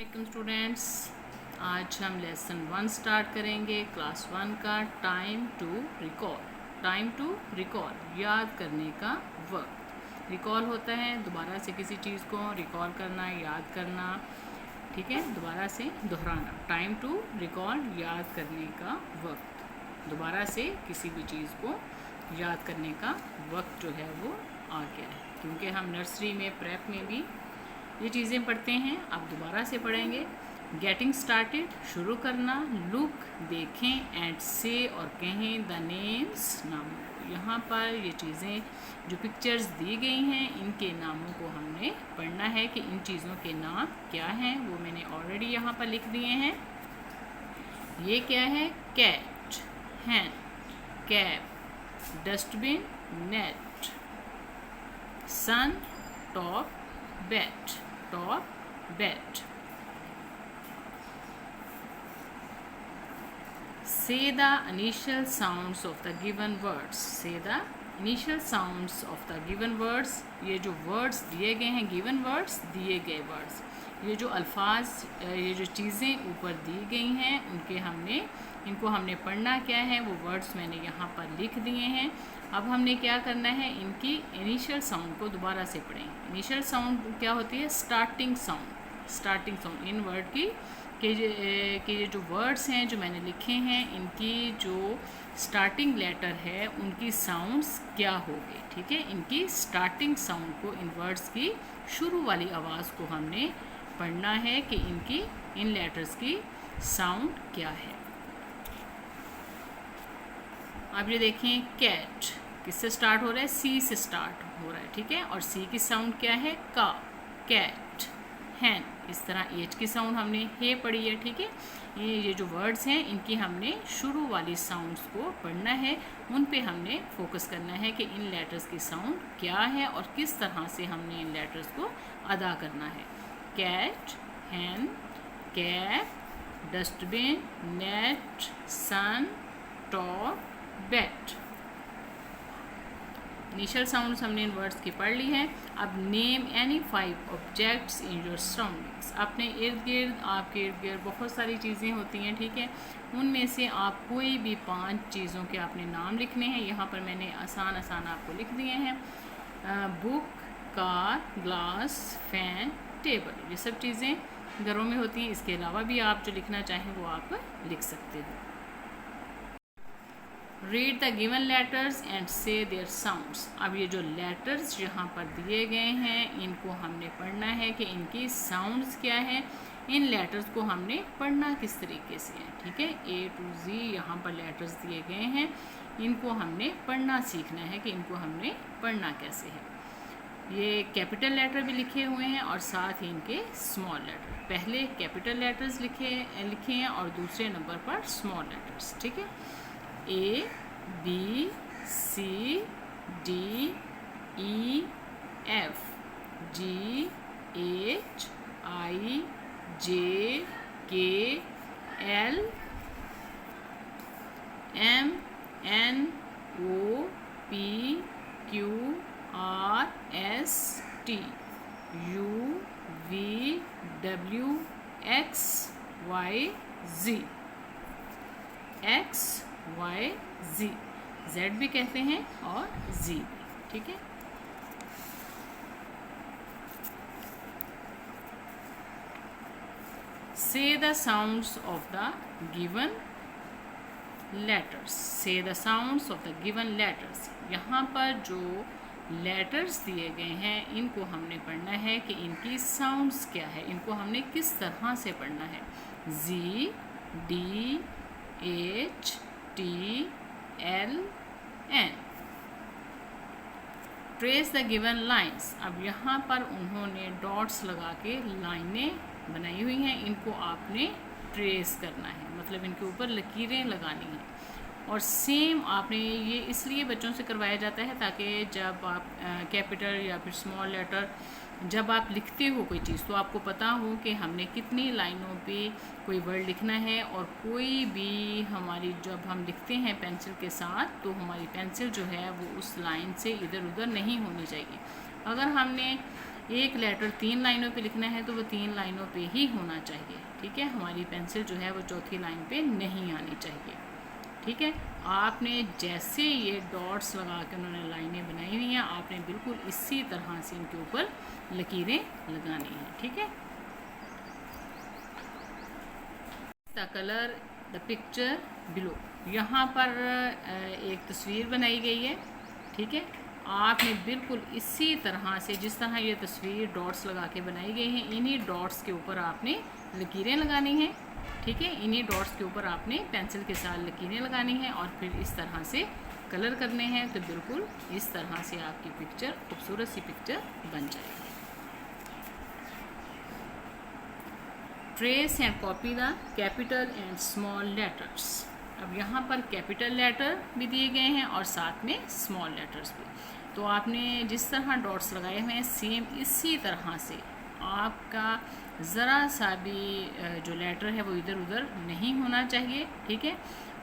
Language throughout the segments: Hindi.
अस्सलाम स्टूडेंट्स, आज हम लेसन 1 स्टार्ट करेंगे क्लास 1 का। टाइम टू रिकॉल याद करने का वक्त। रिकॉल होता है दोबारा से किसी चीज़ को रिकॉल करना, याद करना, ठीक है, दोबारा से दोहराना। टाइम टू रिकॉल याद करने का वक्त, दोबारा से किसी भी चीज़ को याद करने का वक्त जो है वो आ गया है। क्योंकि हम नर्सरी में, प्रेप में भी ये चीज़ें पढ़ते हैं, अब दोबारा से पढ़ेंगे। गेटिंग स्टार्टेड शुरू करना, लुक देखें, एंड से और कहें, द नेम्स नामों को। यहाँ पर ये चीज़ें जो पिक्चर्स दी गई हैं इनके नामों को हमने पढ़ना है कि इन चीज़ों के नाम क्या हैं। वो मैंने ऑलरेडी यहाँ पर लिख दिए हैं। ये क्या है? Cat, hen, cap, dustbin, net, sun, top, bet, top, bet. Say the initial sounds of the given words. Say the initial sounds of the given words. ये जो words दिए गए हैं, given words, दिए गए words, ये जो अल्फाज, ये जो चीज़ें ऊपर दी गई हैं इनको हमने पढ़ना क्या है, वो वर्ड्स मैंने यहाँ पर लिख दिए हैं। अब हमने क्या करना है, इनकी इनिशियल साउंड को दोबारा से पढ़ें। इनिशियल साउंड क्या होती है? Starting sound. Starting sound in word की कि ये जो वर्ड्स हैं जो मैंने लिखे हैं, इनकी जो स्टार्टिंग लेटर है उनकी साउंड्स क्या होगी, ठीक है। इनकी स्टार्टिंग साउंड को, इन वर्ड्स की शुरू वाली आवाज़ को हमने पढ़ना है कि इनकी, इन लेटर्स की साउंड क्या है। अब ये देखें, कैट किससे स्टार्ट हो रहा है? सी से स्टार्ट हो रहा है, ठीक है। और सी की साउंड क्या है? का, कैट। हैन, इस तरह एच की साउंड हमने हे पढ़ी है, ठीक है। ये जो वर्ड्स हैं इनकी हमने शुरू वाली साउंड्स को पढ़ना है, उन पे हमने फोकस करना है कि इन लेटर्स की साउंड क्या है और किस तरह से हमने इन लेटर्स को अदा करना है। Cat, hen, cap, dustbin, net, sun, top, बेट। इनिशियल साउंड्स हमने इन वर्ड्स की पढ़ ली है। अब name any 5 objects in your surroundings. अपने इर्द गिर्द, आपके इर्द गिर्द बहुत सारी चीज़ें होती हैं, ठीक है। उनमें से आप कोई भी 5 चीज़ों के आपने नाम लिखने हैं। यहाँ पर मैंने आसान आसान आपको लिख दिए हैं। Book, car, glass, fan, table, ये सब चीज़ें घरों में होती हैं। इसके अलावा भी आप जो लिखना चाहें वो आप लिख सकते हो। Read the given letters and से देयर साउंड्स। अब ये जो लेटर्स यहाँ पर दिए गए हैं इनको हमने पढ़ना है कि इनकी साउंड्स क्या है। इन लेटर्स को हमने पढ़ना किस तरीके से है, ठीक है। ए टू जी यहाँ पर लेटर्स दिए गए हैं, इनको हमने पढ़ना सीखना है कि इनको हमने पढ़ना कैसे है। ये कैपिटल लेटर भी लिखे हुए हैं और साथ ही इनके स्मॉल लेटर। पहले कैपिटल लेटर्स लिखे हैं और दूसरे नंबर पर स्मॉल लेटर्स, ठीक है। A, B, C, D, E, F, G, H, I, J, K, L, M, N, O, P, Q, R, S, T, U, V, W, X, Y, Z। X, Y, Z, Z भी कहते हैं और Z भी, ठीक है। Say the sounds of the given letters. Say the sounds of the given letters. यहाँ पर जो लेटर्स दिए गए हैं इनको हमने पढ़ना है कि इनकी साउंड्स क्या है, इनको हमने किस तरह से पढ़ना है। Z, D, H, T, L, N। Trace the given lines. अब यहाँ पर उन्होंने डॉट्स लगा के लाइनें बनाई हुई हैं, इनको आपने ट्रेस करना है, मतलब इनके ऊपर लकीरें लगानी हैं। और सेम आपने ये इसलिए बच्चों से करवाया जाता है ताकि जब आप कैपिटल या फिर स्मॉल लेटर जब आप लिखते हो कोई चीज़ तो आपको पता हो कि हमने कितनी लाइनों पे कोई वर्ड लिखना है। और कोई भी हमारी, जब हम लिखते हैं पेंसिल के साथ, तो हमारी पेंसिल जो है वो उस लाइन से इधर उधर नहीं होनी चाहिए। अगर हमने एक लेटर 3 लाइनों पे लिखना है तो वो 3 लाइनों पे ही होना चाहिए, ठीक है। हमारी पेंसिल जो है वो चौथी लाइन पे नहीं आनी चाहिए, ठीक है। आपने जैसे ये डॉट्स लगा के उन्होंने लाइनें बनाई हुई हैं, आपने बिल्कुल इसी तरह से इनके ऊपर लकीरें लगानी हैं, ठीक है। The colour the picture below, यहाँ पर एक तस्वीर बनाई गई है, ठीक है। आपने बिल्कुल इसी तरह से जिस तरह ये तस्वीर डॉट्स लगा के बनाई गई हैं, इन्हीं डॉट्स के ऊपर आपने लकीरें लगानी हैं, ठीक है। इन्हीं डॉट्स के ऊपर आपने पेंसिल के साथ लकीरें लगानी हैं और फिर इस तरह से कलर करने हैं, तो बिल्कुल इस तरह से आपकी पिक्चर खूबसूरत सी पिक्चर बन जाएगी। Trace and copy the capital and small letters. अब यहाँ पर कैपिटल लेटर भी दिए गए हैं और साथ में स्मॉल लेटर्स भी, तो आपने जिस तरह डॉट्स लगाए हुए हैं सेम इसी तरह से आपका ज़रा सा भी जो लेटर है वो इधर उधर नहीं होना चाहिए, ठीक है।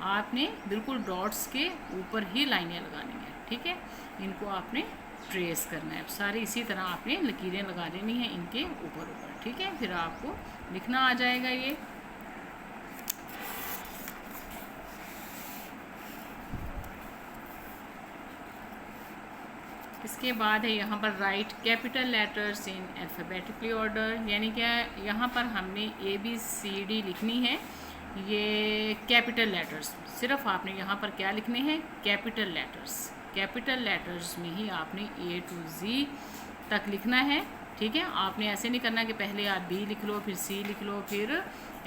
आपने बिल्कुल डॉट्स के ऊपर ही लाइनें लगानी है, ठीक है। इनको आपने ट्रेस करना है, सारी इसी तरह आपने लकीरें लगा देनी है इनके ऊपर, ठीक है। फिर आपको लिखना आ जाएगा ये। इसके बाद है यहाँ पर right capital letters in alphabetically order, यानी क्या यहाँ पर हमने ABCD लिखनी है, ये कैपिटल लेटर्स। सिर्फ आपने यहाँ पर क्या लिखने हैं, कैपिटल लेटर्स। कैपिटल लेटर्स में ही आपने A to Z तक लिखना है, ठीक है। आपने ऐसे नहीं करना कि पहले आप B लिख लो, फिर C लिख लो, फिर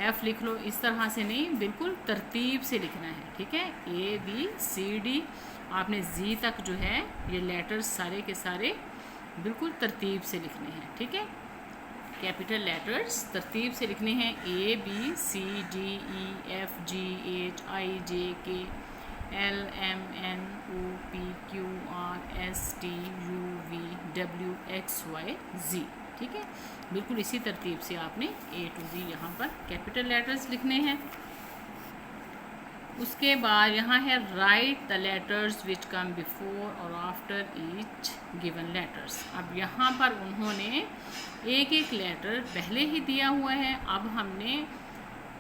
F लिख लो, इस तरह से नहीं, बिल्कुल तरतीब से लिखना है, ठीक है। ABCD आपने Z तक जो है ये लेटर्स सारे के सारे बिल्कुल तरतीब से लिखने हैं, ठीक है। कैपिटल लेटर्स तरतीब से लिखने हैं, ABCDEFGHIJK LMNOPQRSTUVWXYZ, ठीक है। बिल्कुल इसी तरतीब से आपने A to Z यहाँ पर कैपिटल लेटर्स लिखने हैं। उसके बाद यहाँ है right the letters which come before और आफ्टर ईच गिवन लेटर्स। अब यहाँ पर उन्होंने एक एक लेटर पहले ही दिया हुआ है, अब हमने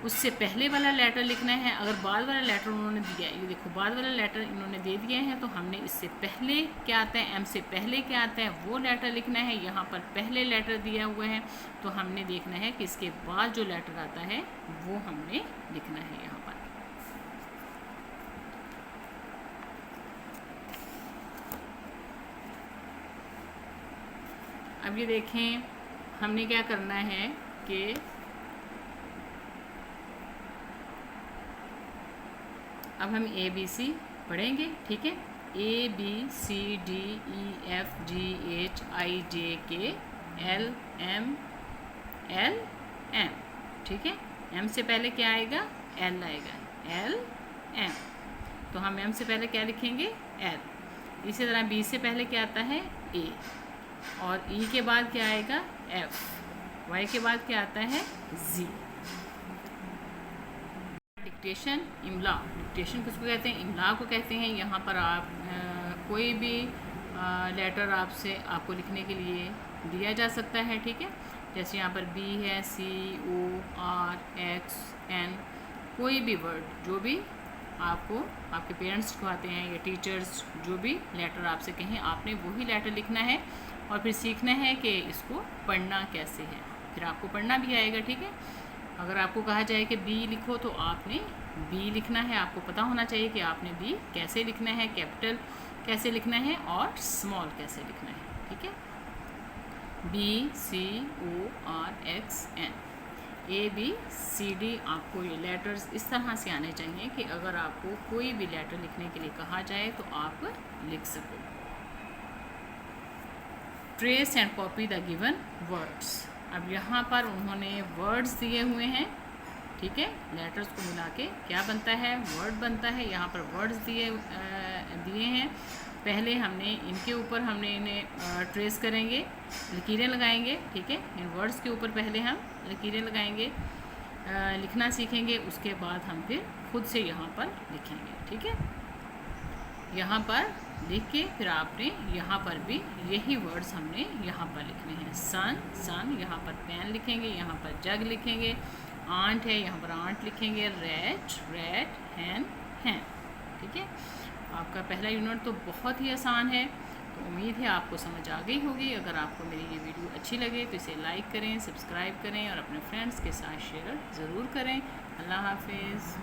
उससे पहले वाला लेटर लिखना है। अगर बाद वाला लेटर उन्होंने दिया, ये देखो बाद वाला लेटर इन्होंने दे दिया है, तो हमने इससे पहले क्या आता है, M से पहले क्या आता है वो लेटर लिखना है। यहाँ पर पहले लेटर दिया हुआ है, तो हमने देखना है कि इसके बाद जो लेटर आता है वो हमने लिखना है यहाँ पर। अब ये देखें हमने क्या करना है कि अब हम ABC पढ़ेंगे, ठीक है। ABCDEFGHIJK LMNOP, ठीक है। M से पहले क्या आएगा, L आएगा, LM, तो हम M से पहले क्या लिखेंगे, L। इसी तरह B से पहले क्या आता है, A, और E के बाद क्या आएगा, F, Y के बाद क्या आता है, Z। डिक्टेशन इमला, डिक्टेशन किसको कहते हैं, इमला को कहते हैं। यहाँ पर आप कोई भी लेटर आपको लिखने के लिए दिया जा सकता है, ठीक है। जैसे यहाँ पर B है, CORXN, कोई भी वर्ड जो भी आपको आपके पेरेंट्स सिखाते हैं या टीचर्स जो भी लेटर आपसे कहें, आपने वही लेटर लिखना है और फिर सीखना है कि इसको पढ़ना कैसे है, फिर आपको पढ़ना भी आएगा, ठीक है। अगर आपको कहा जाए कि B लिखो तो आपने B लिखना है, आपको पता होना चाहिए कि आपने B कैसे लिखना है, कैपिटल कैसे लिखना है और स्मॉल कैसे लिखना है, ठीक है। BCORXN ABCD आपको ये लेटर्स इस तरह से आने चाहिए कि अगर आपको कोई भी लेटर लिखने के लिए कहा जाए तो आप लिख सको। Trace and copy the given words. अब यहाँ पर उन्होंने वर्ड्स दिए हुए हैं, ठीक है। लेटर्स को मिला के क्या बनता है, वर्ड बनता है। यहाँ पर वर्ड्स दिए हैं। पहले हमने इनके ऊपर हमने इन्हें ट्रेस करेंगे, लकीरें लगाएंगे, ठीक है। इन वर्ड्स के ऊपर पहले हम लकीरें लगाएंगे, लिखना सीखेंगे, उसके बाद हम फिर खुद से यहाँ पर लिखेंगे, ठीक है। यहाँ पर लिख के फिर आपने यहाँ पर भी यही वर्ड्स हमने यहाँ पर लिखने हैं। सन, सन, यहाँ पर पेन लिखेंगे, यहाँ पर जग लिखेंगे, आंट है यहाँ पर आंट लिखेंगे, रैट, रैट, हैन, हैन। ठीक है, आपका पहला यूनिट तो बहुत ही आसान है। तो उम्मीद है आपको समझ आ गई होगी। अगर आपको मेरी ये वीडियो अच्छी लगे तो इसे लाइक करें, सब्सक्राइब करें और अपने फ्रेंड्स के साथ शेयर ज़रूर करें। अल्लाह हाफिज़।